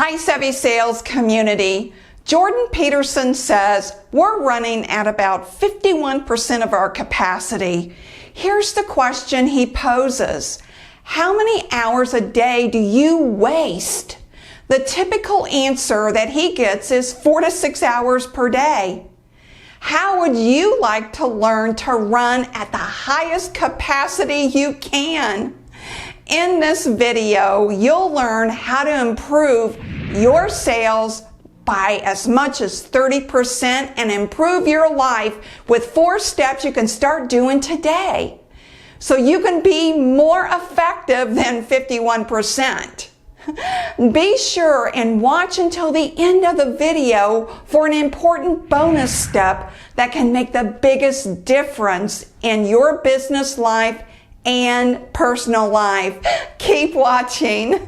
Hi, Savvy Sales community. Jordan Peterson says we're running at about 51% of our capacity. Here's the question he poses. How many hours a day do you waste? The typical answer that he gets is 4 to 6 hours per day. How would you like to learn to run at the highest capacity you can? In this video, you'll learn how to improve your sales by as much as 30% and improve your life with 4 steps you can start doing today so you can be more effective than 51%. Be sure and watch until the end of the video for an important bonus step that can make the biggest difference in your business life and personal life. Keep watching.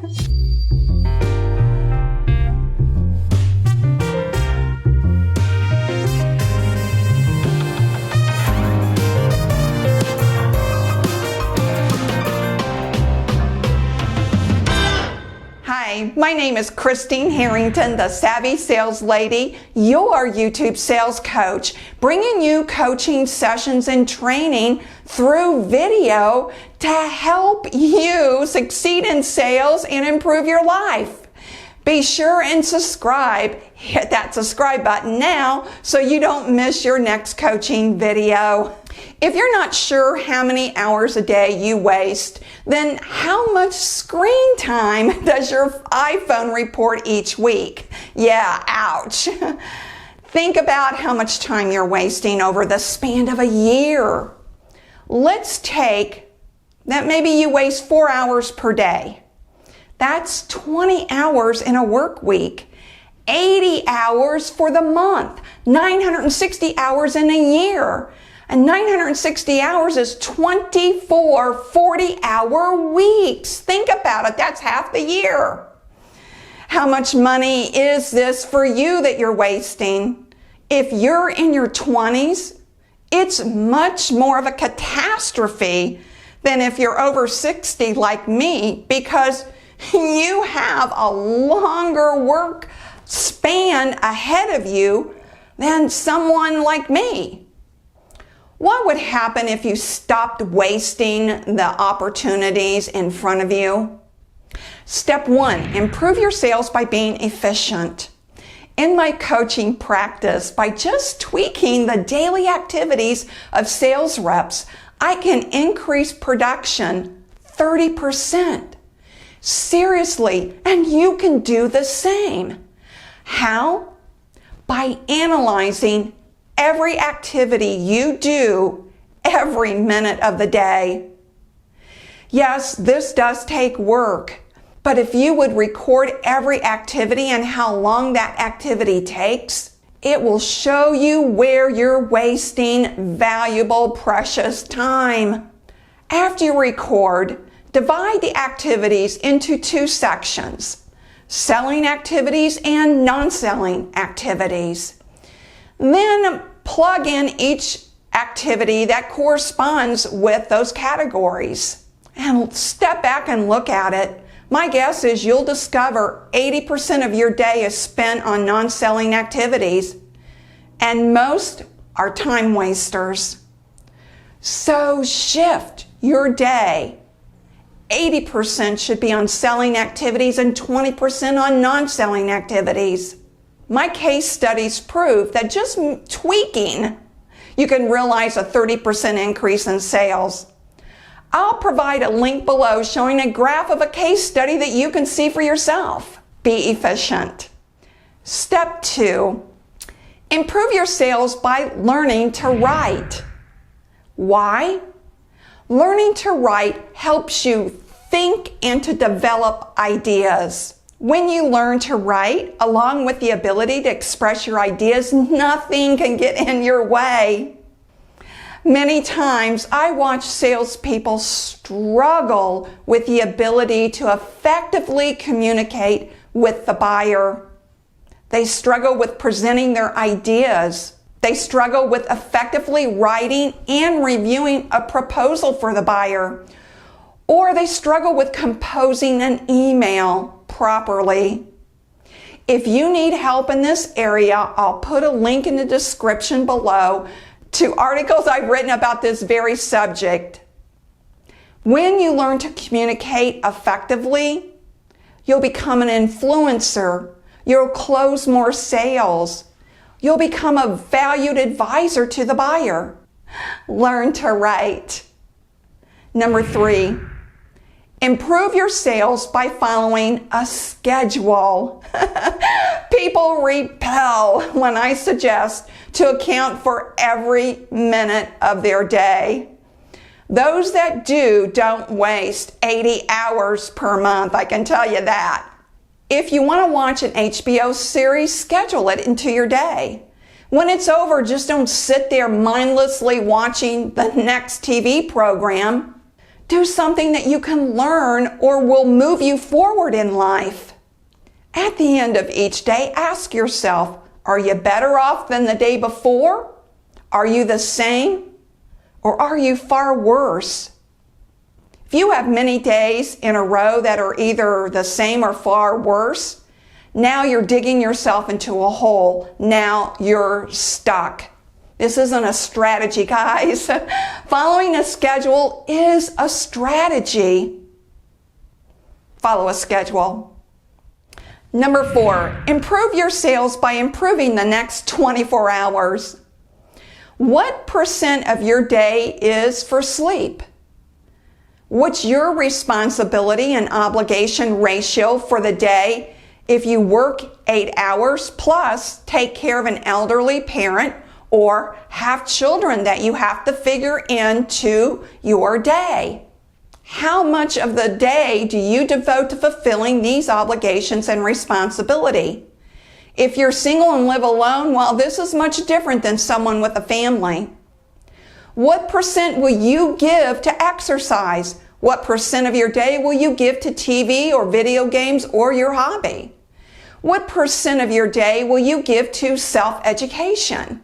Hi, my name is Christine Harrington, the Savvy Sales Lady, your YouTube sales coach, bringing you coaching sessions and training through video to help you succeed in sales and improve your life. Be sure and subscribe. Hit that subscribe button now so you don't miss your next coaching video. If you're not sure how many hours a day you waste, then how much screen time does your iPhone report each week? Yeah, ouch. Think about how much time you're wasting over the span of a year. Let's take that maybe you waste 4 hours per day. That's 20 hours in a work week, 80 hours for the month, 960 hours in a year. And 960 hours is 24 40-hour weeks. Think about it. That's half the year. How much money is this for you that you're wasting? If you're in your 20s, it's much more of a catastrophe than if you're over 60 like me, because you have a longer work span ahead of you than someone like me. What would happen if you stopped wasting the opportunities in front of you? Step 1, improve your sales by being efficient. In my coaching practice, by just tweaking the daily activities of sales reps, I can increase production 30%. Seriously, and you can do the same. How? By analyzing every activity you do every minute of the day. Yes, this does take work, but if you would record every activity and how long that activity takes, it will show you where you're wasting valuable, precious time. After you record, divide the activities into 2 sections, selling activities and non-selling activities. Then plug in each activity that corresponds with those categories and step back and look at it. My guess is you'll discover 80% of your day is spent on non-selling activities, and most are time wasters. So shift your day. 80% should be on selling activities and 20% on non-selling activities. My case studies prove that just tweaking, you can realize a 30% increase in sales. I'll provide a link below showing a graph of a case study that you can see for yourself. Be efficient. Step 2, improve your sales by learning to write. Why? Learning to write helps you think and to develop ideas. When you learn to write, along with the ability to express your ideas, nothing can get in your way. Many times I watch salespeople struggle with the ability to effectively communicate with the buyer. They struggle with presenting their ideas. They struggle with effectively writing and reviewing a proposal for the buyer. Or they struggle with composing an email properly. If you need help in this area, I'll put a link in the description below to articles I've written about this very subject. When you learn to communicate effectively, you'll become an influencer. You'll close more sales. You'll become a valued advisor to the buyer. Learn to write. Number 3, improve your sales by following a schedule. People repel when I suggest to account for every minute of their day. Those that do don't waste 80 hours per month, I can tell you that. If you want to watch an HBO series, schedule it into your day. When it's over, just don't sit there mindlessly watching the next TV program. Do something that you can learn or will move you forward in life. At the end of each day, ask yourself, are you better off than the day before? Are you the same? Or are you far worse? If you have many days in a row that are either the same or far worse, now you're digging yourself into a hole. Now you're stuck. This isn't a strategy, guys. Following a schedule is a strategy. Follow a schedule. Number 4, improve your sales by improving the next 24 hours. What % of your day is for sleep? What's your responsibility and obligation ratio for the day if you work 8 hours plus take care of an elderly parent or have children that you have to figure into your day? How much of the day do you devote to fulfilling these obligations and responsibility? If you're single and live alone, well, this is much different than someone with a family. What % will you give to exercise? What % of your day will you give to TV or video games or your hobby? What % of your day will you give to self-education?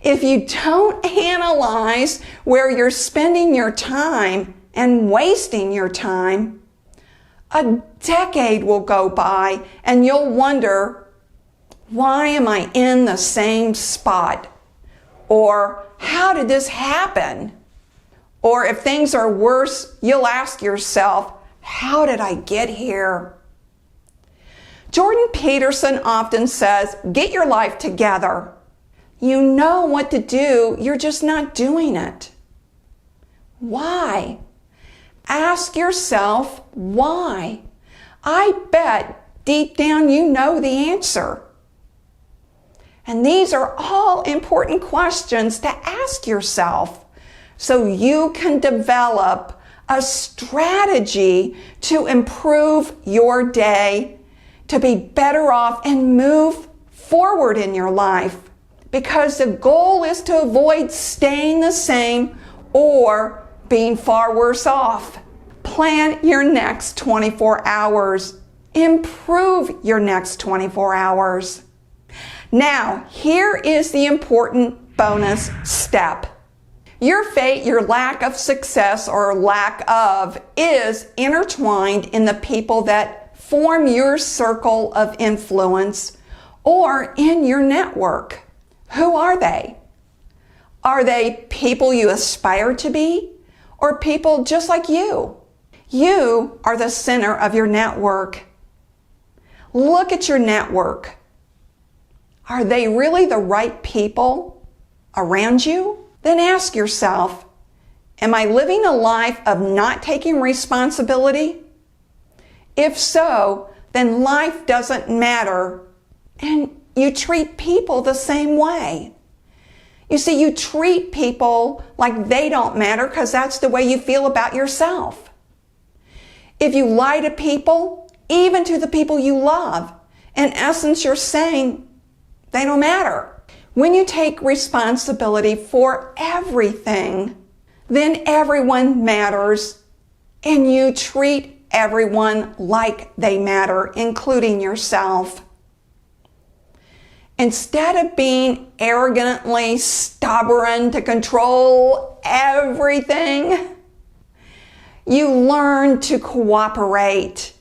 If you don't analyze where you're spending your time and wasting your time, a decade will go by and you'll wonder, why am I in the same spot? Or how did this happen? Or if things are worse, you'll ask yourself, how did I get here? Jordan Peterson often says, get your life together. You know what to do, you're just not doing it. Why? Ask yourself why. I bet deep down you know the answer. And these are all important questions to ask yourself so you can develop a strategy to improve your day, to be better off and move forward in your life. Because the goal is to avoid staying the same or being far worse off. Plan your next 24 hours. Improve your next 24 hours. Now, here is the important bonus step. Your fate, your lack of success or lack of, is intertwined in the people that form your circle of influence or in your network. Who are they? Are they people you aspire to be or people just like you? You are the center of your network. Look at your network. Are they really the right people around you? Then ask yourself, am I living a life of not taking responsibility? If so, then life doesn't matter and you treat people the same way. You see, you treat people like they don't matter because that's the way you feel about yourself. If you lie to people, even to the people you love, in essence, you're saying they don't matter. When you take responsibility for everything, then everyone matters and you treat everyone like they matter, including yourself. Instead of being arrogantly stubborn to control everything, you learn to cooperate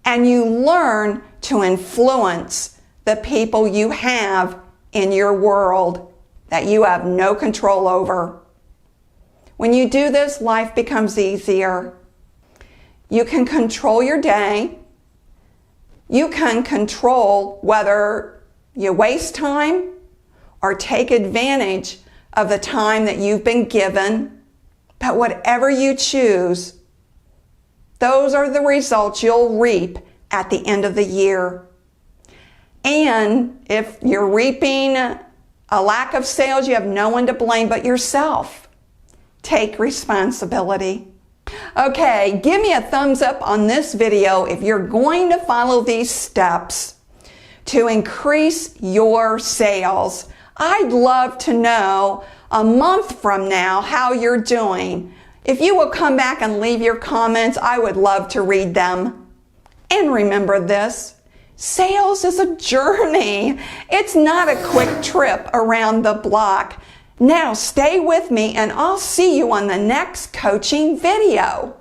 and you learn to influence the people you have in your world that you have no control over. When you do this, life becomes easier. You can control your day. You can control whether you waste time or take advantage of the time that you've been given. But whatever you choose, those are the results you'll reap at the end of the year. And if you're reaping a lack of sales, you have no one to blame but yourself. Take responsibility. Okay, give me a thumbs up on this video if you're going to follow these steps to increase your sales. I'd love to know a month from now how you're doing. If you will come back and leave your comments, I would love to read them. And remember this, sales is a journey. It's not a quick trip around the block. Now stay with me and I'll see you on the next coaching video.